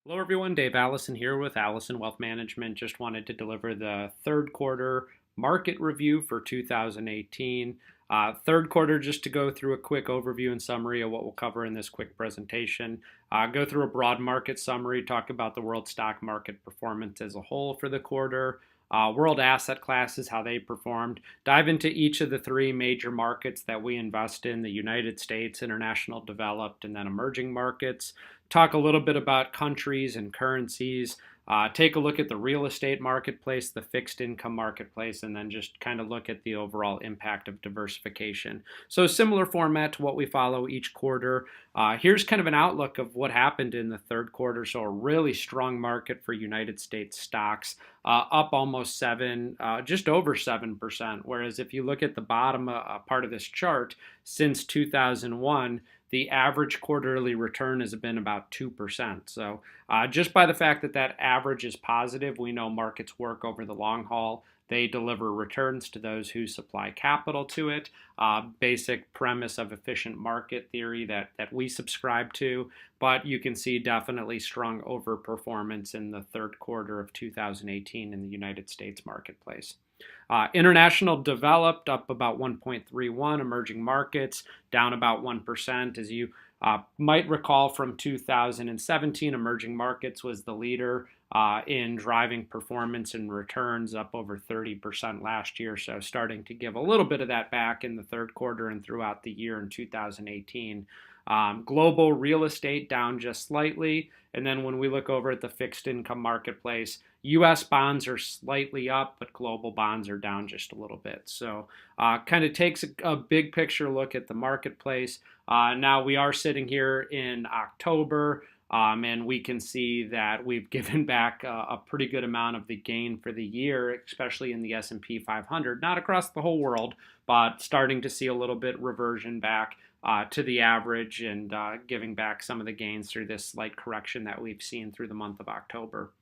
Hello, everyone. Dave Allison here with Alison Wealth Management. Just wanted to deliver the third quarter market review for 2018. Third quarter, just to go through a quick overview and summary of what we'll cover in this quick presentation. Go through a broad market summary, talk about the world stock market performance as a whole for the quarter, world asset classes, how they performed, dive into each of the three major markets that we invest in: the United States, international developed, and then emerging markets. Talk a little bit about countries and currencies, take a look at the real estate marketplace, the fixed income marketplace, and then just kind of look at the overall impact of diversification. So similar format to what we follow each quarter. Here's kind of an outlook of what happened in the third quarter. So a really strong market for United States stocks, up almost just over 7%. Whereas if you look at the bottom part of this chart, since 2001, the average quarterly return has been about 2%. So just by the fact that that average is positive, we know markets work over the long haul. They deliver returns to those who supply capital to it. Basic premise of efficient market theory that we subscribe to. But you can see definitely strong overperformance in the third quarter of 2018 in the United States marketplace. International developed up about 1.31, emerging markets down about 1%. As you might recall from 2017, emerging markets was the leader in driving performance and returns, up over 30% last year. So starting to give a little bit of that back in the third quarter and throughout the year in 2018. Global real estate down just slightly. And then when we look over at the fixed income marketplace, U.S. bonds are slightly up, but global bonds are down just a little bit. So kind of takes a big picture look at the marketplace. Now we are sitting here in October, and we can see that we've given back a pretty good amount of the gain for the year, especially in the S&P 500. Not across the whole world, but starting to see a little bit reversion back to the average and giving back some of the gains through this slight correction that we've seen through the month of October.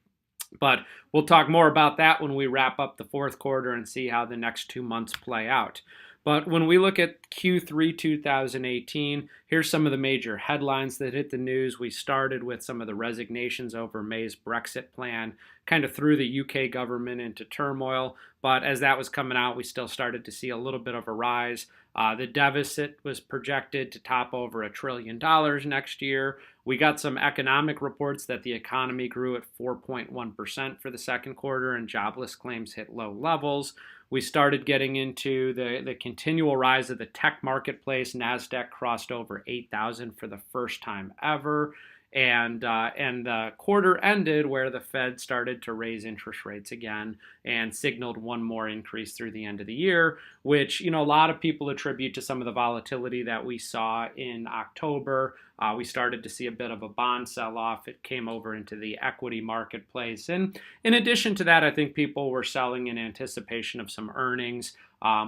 But we'll talk more about that when we wrap up the fourth quarter and see how the next 2 months play out. But when we look at Q3 2018, here's some of the major headlines that hit the news. We started with some of the resignations over May's Brexit plan, kind of threw the UK government into turmoil. But as that was coming out, we still started to see a little bit of a rise. The deficit was projected to top over $1 trillion next year. We got some economic reports that the economy grew at 4.1% for the second quarter, and jobless claims hit low levels. We started getting into the continual rise of the tech marketplace. NASDAQ crossed over 8,000 for the first time ever. And the quarter ended where the Fed started to raise interest rates again and signaled one more increase through the end of the year, which, a lot of people attribute to some of the volatility that we saw in October. We started to see a bit of a bond sell-off. It came over into the equity marketplace. And in addition to that, I think people were selling in anticipation of some earnings,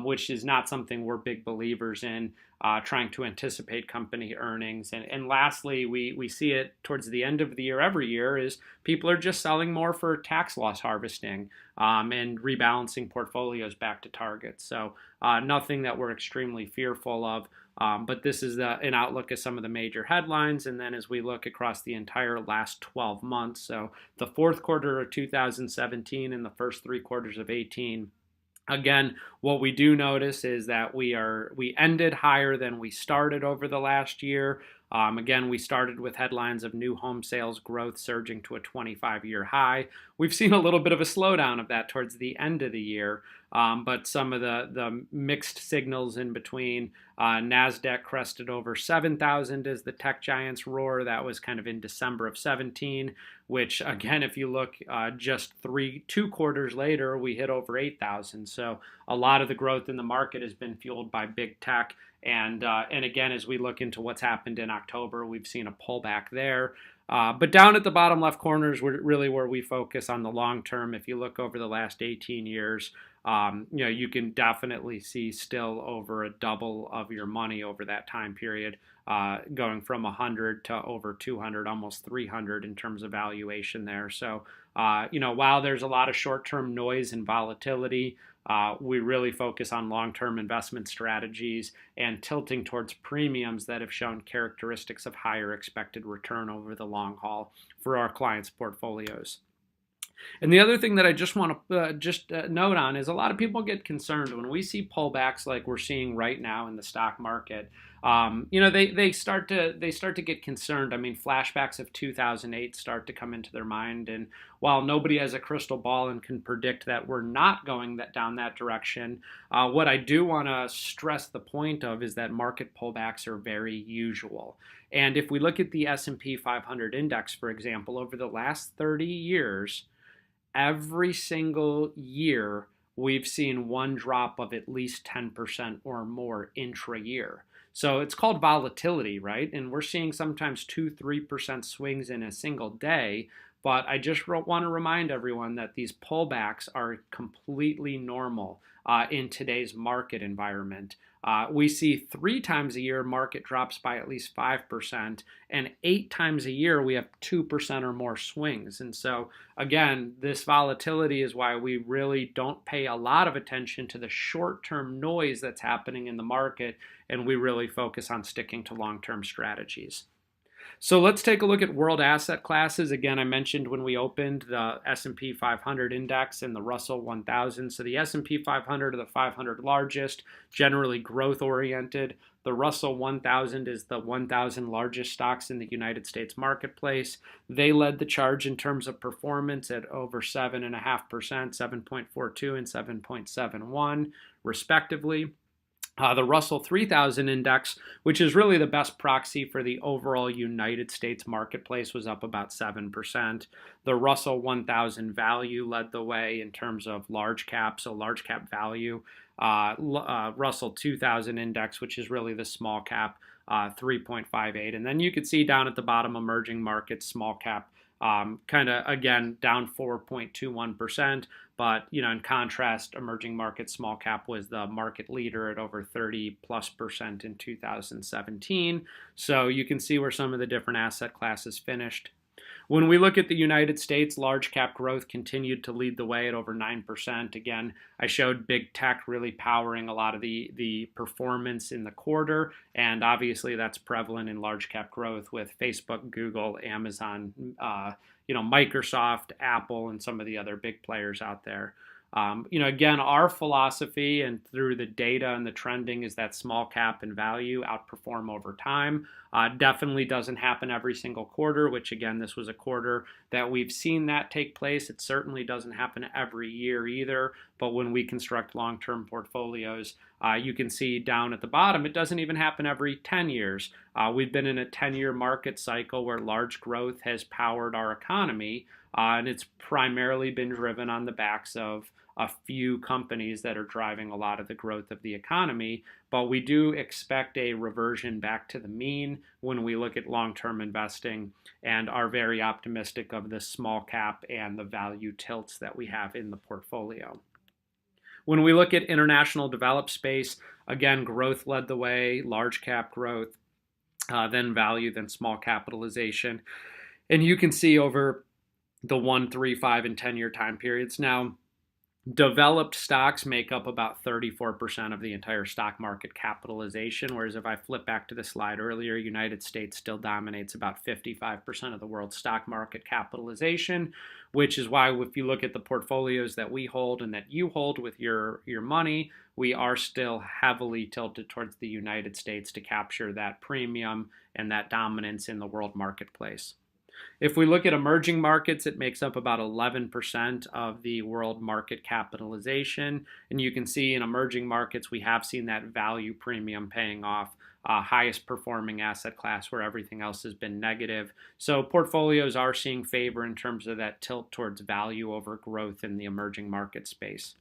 which is not something we're big believers in, trying to anticipate company earnings. And lastly, we see it towards the end of the year every year is people are just selling more for tax loss harvesting and rebalancing portfolios back to targets. So nothing that we're extremely fearful of. But this is an outlook of some of the major headlines. And then as we look across the entire last 12 months, so the fourth quarter of 2017 and the first 3 quarters of 18, again, what we do notice is that we ended higher than we started over the last year. Again, we started with headlines of new home sales growth surging to a 25-year high. We've seen a little bit of a slowdown of that towards the end of the year, but some of the mixed signals in between. NASDAQ crested over 7,000 as the tech giants roar. That was kind of in December of 17, which, again, if you look just 2 quarters later, we hit over 8,000. So a lot of the growth in the market has been fueled by big tech. And again, as we look into what's happened in October, we've seen a pullback there. But down at the bottom left corner is really where we focus on the long term. If you look over the last 18 years, you can definitely see still over a double of your money over that time period, going from 100 to over 200, almost 300 in terms of valuation there. So, while there's a lot of short-term noise and volatility, we really focus on long-term investment strategies and tilting towards premiums that have shown characteristics of higher expected return over the long haul for our clients' portfolios. And the other thing that I just want to note on is a lot of people get concerned when we see pullbacks like we're seeing right now in the stock market. They start to get concerned. I mean, flashbacks of 2008 start to come into their mind, and while nobody has a crystal ball and can predict that we're not going down that direction, what I do want to stress the point of is that market pullbacks are very usual. And if we look at the S&P 500 index, for example, over the last 30 years, every single year, we've seen one drop of at least 10% or more intra-year. So it's called volatility, right? And we're seeing sometimes 2-3% swings in a single day. But I just want to remind everyone that these pullbacks are completely normal in today's market environment. We see 3 times a year market drops by at least 5%, and 8 times a year we have 2% or more swings. And so again, this volatility is why we really don't pay a lot of attention to the short-term noise that's happening in the market, and we really focus on sticking to long-term strategies. So let's take a look at world asset classes. Again, I mentioned when we opened the S&P 500 index and the Russell 1000. So the S&P 500 are the 500 largest, generally growth oriented. The Russell 1000 is the 1,000 largest stocks in the United States marketplace. They led the charge in terms of performance at over 7.5%, 7.42 and 7.71 respectively. The Russell 3000 index, which is really the best proxy for the overall United States marketplace, was up about 7%. The Russell 1000 value led the way in terms of large cap, so large cap value. Russell 2000 index, which is really the small cap, 3.58. And then you could see down at the bottom, emerging markets, small cap, kind of, again, down 4.21%. But, in contrast, emerging markets, small cap was the market leader at over 30+% in 2017. So you can see where some of the different asset classes finished. When we look at the United States, large cap growth continued to lead the way at over 9%. Again, I showed big tech really powering a lot of the performance in the quarter, and obviously that's prevalent in large cap growth with Facebook, Google, Amazon, Microsoft, Apple, and some of the other big players out there. Again, our philosophy and through the data and the trending is that small cap and value outperform over time. Definitely doesn't happen every single quarter, which again, this was a quarter that we've seen that take place. It certainly doesn't happen every year either, but when we construct long-term portfolios, you can see down at the bottom, it doesn't even happen every 10 years. We've been in a 10-year market cycle where large growth has powered our economy, and it's primarily been driven on the backs of a few companies that are driving a lot of the growth of the economy, but we do expect a reversion back to the mean when we look at long-term investing and are very optimistic of the small cap and the value tilts that we have in the portfolio. When we look at international developed space, again, growth led the way, large cap growth, then value, then small capitalization. And you can see over the 1, 3, 5, and 10-year time periods. Now, developed stocks make up about 34% of the entire stock market capitalization, whereas if I flip back to the slide earlier, United States still dominates about 55% of the world's stock market capitalization, which is why if you look at the portfolios that we hold and that you hold with your money, we are still heavily tilted towards the United States to capture that premium and that dominance in the world marketplace. If we look at emerging markets, it makes up about 11% of the world market capitalization. And you can see in emerging markets, we have seen that value premium paying off, highest performing asset class where everything else has been negative. So portfolios are seeing favor in terms of that tilt towards value over growth in the emerging market space.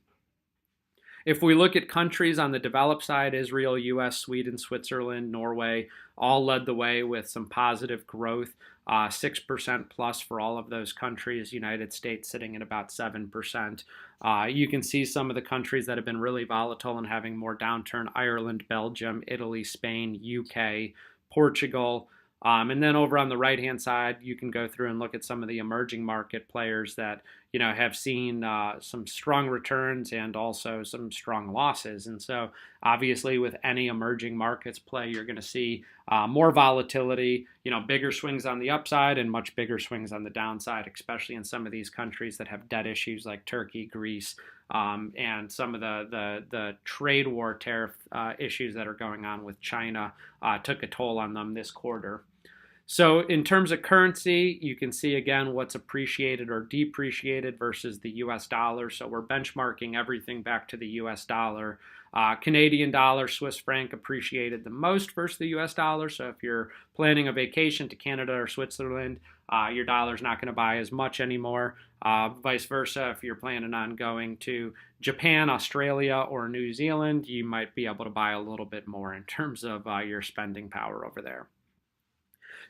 If we look at countries on the developed side, Israel, US, Sweden, Switzerland, Norway, all led the way with some positive growth, 6% plus for all of those countries, United States sitting at about 7%. You can see some of the countries that have been really volatile and having more downturn: Ireland, Belgium, Italy, Spain, UK, Portugal. And then over on the right-hand side, you can go through and look at some of the emerging market players that have seen some strong returns and also some strong losses. And so, obviously, with any emerging markets play, you're going to see more volatility, bigger swings on the upside and much bigger swings on the downside, especially in some of these countries that have debt issues like Turkey, Greece, and some of the trade war tariff issues that are going on with China took a toll on them this quarter. So in terms of currency, you can see again what's appreciated or depreciated versus the US dollar. So we're benchmarking everything back to the US dollar. Canadian dollar, Swiss franc appreciated the most versus the US dollar. So if you're planning a vacation to Canada or Switzerland, your dollar's not going to buy as much anymore. Vice versa, if you're planning on going to Japan, Australia, or New Zealand, you might be able to buy a little bit more in terms of your spending power over there.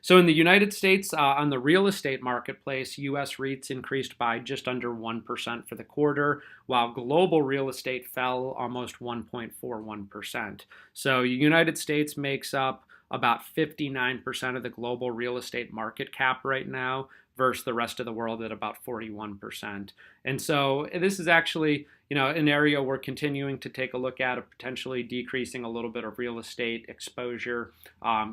So in the United States, on the real estate marketplace, U.S. REITs increased by just under 1% for the quarter, while global real estate fell almost 1.41%. So the United States makes up about 59% of the global real estate market cap right now, versus the rest of the world at about 41%. And so this is actually, an area we're continuing to take a look at of potentially decreasing a little bit of real estate exposure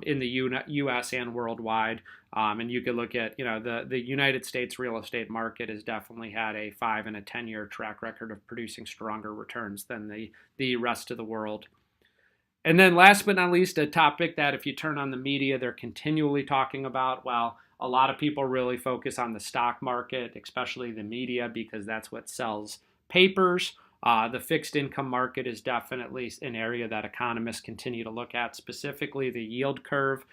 in the U.S. and worldwide. And you could look at, the United States real estate market has definitely had a 5 and a 10-year track record of producing stronger returns than the rest of the world. And then last but not least, a topic that if you turn on the media, they're continually talking about. Well, a lot of people really focus on the stock market, especially the media, because that's what sells papers. The fixed income market is definitely an area that economists continue to look at, specifically the yield curve.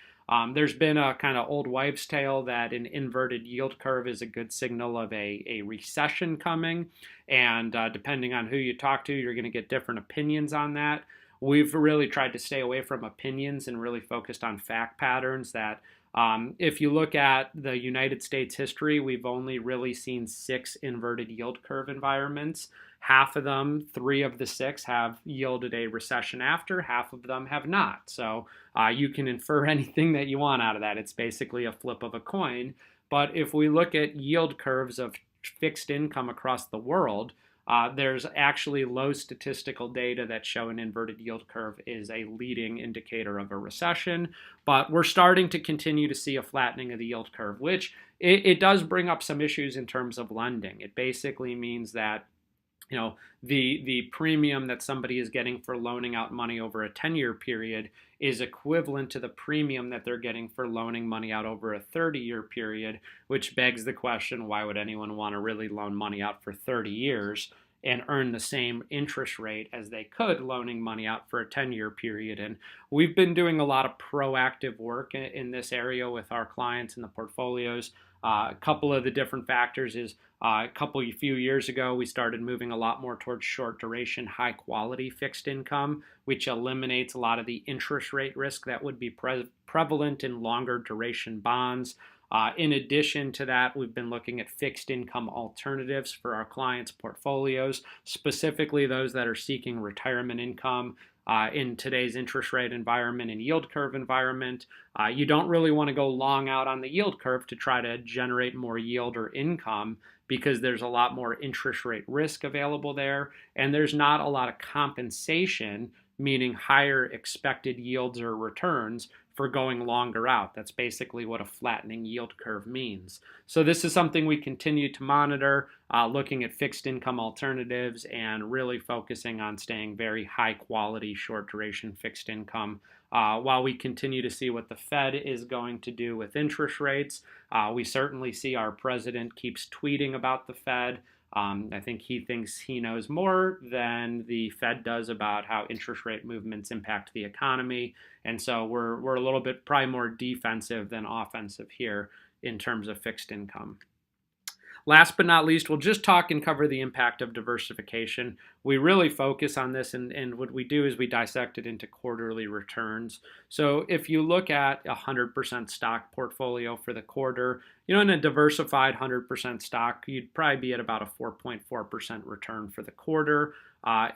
There's been a kind of old wives' tale that an inverted yield curve is a good signal of a recession coming. And depending on who you talk to, you're going to get different opinions on that. We've really tried to stay away from opinions and really focused on fact patterns that if you look at the United States history, we've only really seen 6 inverted yield curve environments. Half of them, 3 of the 6, have yielded a recession after, half of them have not. So you can infer anything that you want out of that. It's basically a flip of a coin. But if we look at yield curves of fixed income across the world, there's actually low statistical data that show an inverted yield curve is a leading indicator of a recession. But we're starting to continue to see a flattening of the yield curve, which it does bring up some issues in terms of lending. It basically means that the premium that somebody is getting for loaning out money over a 10-year period is equivalent to the premium that they're getting for loaning money out over a 30-year period, which begs the question, why would anyone want to really loan money out for 30 years and earn the same interest rate as they could loaning money out for a 10-year period? And we've been doing a lot of proactive work in this area with our clients and the portfolios. A couple of the different factors is a few years ago, we started moving a lot more towards short duration, high quality fixed income, which eliminates a lot of the interest rate risk that would be prevalent in longer duration bonds. In addition to that, we've been looking at fixed income alternatives for our clients' portfolios, specifically those that are seeking retirement income. In today's interest rate environment and yield curve environment, you don't really want to go long out on the yield curve to try to generate more yield or income because there's a lot more interest rate risk available there, and there's not a lot of compensation, meaning higher expected yields or returns for going longer out. That's basically what a flattening yield curve means. So this is something we continue to monitor, looking at fixed income alternatives and really focusing on staying very high quality, short duration fixed income. While we continue to see what the Fed is going to do with interest rates, we certainly see our president keeps tweeting about the Fed. I think he thinks he knows more than the Fed does about how interest rate movements impact the economy. And so we're a little bit probably more defensive than offensive here in terms of fixed income. last but not least, we'll just talk and cover the impact of diversification. We really focus on this, and what we do is we dissect it into quarterly returns. So if you look at a 100% stock portfolio for the quarter, in a diversified 100% stock, you'd probably be at about a 4.4% return for the quarter.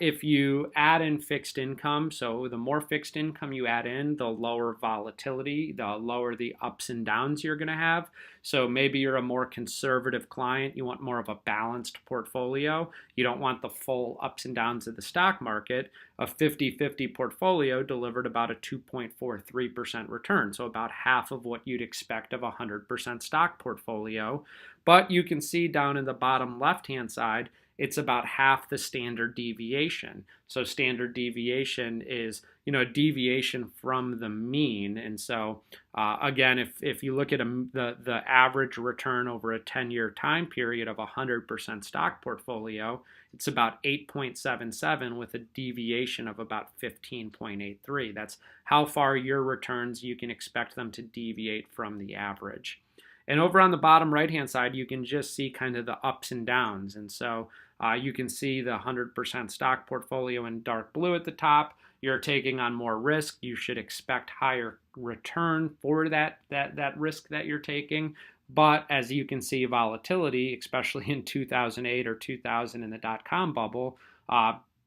If you add in fixed income, so the more fixed income you add in, the lower volatility, the lower the ups and downs you're going to have. So maybe you're a more conservative client. You want more of a balanced portfolio. You don't want the full ups and downs of the stock market. A 50-50 portfolio delivered about a 2.43% return, so about half of what you'd expect of a 100% stock portfolio. But you can see down in the bottom left-hand side, it's about half the standard deviation. So standard deviation is, a deviation from the mean. And so again, if you look at the average return over a 10-year time period of a 100% stock portfolio, it's about 8.77 with a deviation of about 15.83. That's how far your returns, you can expect them to deviate from the average. And over on the bottom right-hand side, you can just see kind of the ups and downs. And so you can see the 100% stock portfolio in dark blue at the top. You're taking on more risk. You should expect higher return for that risk that you're taking. But as you can see, volatility, especially in 2008 or 2000 in the dot-com bubble,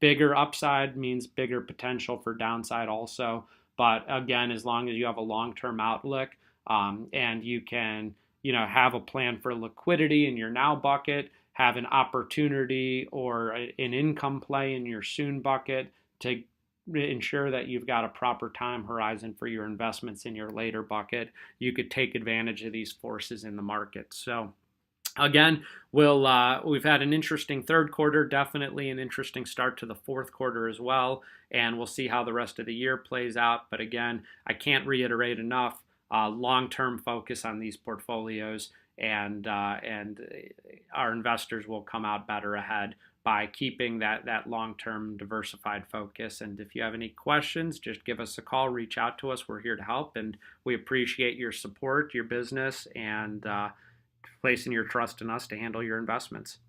bigger upside means bigger potential for downside also. But again, as long as you have a long-term outlook and you can have a plan for liquidity in your now bucket, have an opportunity or an income play in your soon bucket to ensure that you've got a proper time horizon for your investments in your later bucket, you could take advantage of these forces in the market. So again, we've had an interesting third quarter, definitely an interesting start to the fourth quarter as well, and we'll see how the rest of the year plays out. But again, I can't reiterate enough, long-term focus on these portfolios, and our investors will come out better ahead by keeping that long-term diversified focus. And if you have any questions, just give us a call, reach out to us. We're here to help, and we appreciate your support, your business, and placing your trust in us to handle your investments.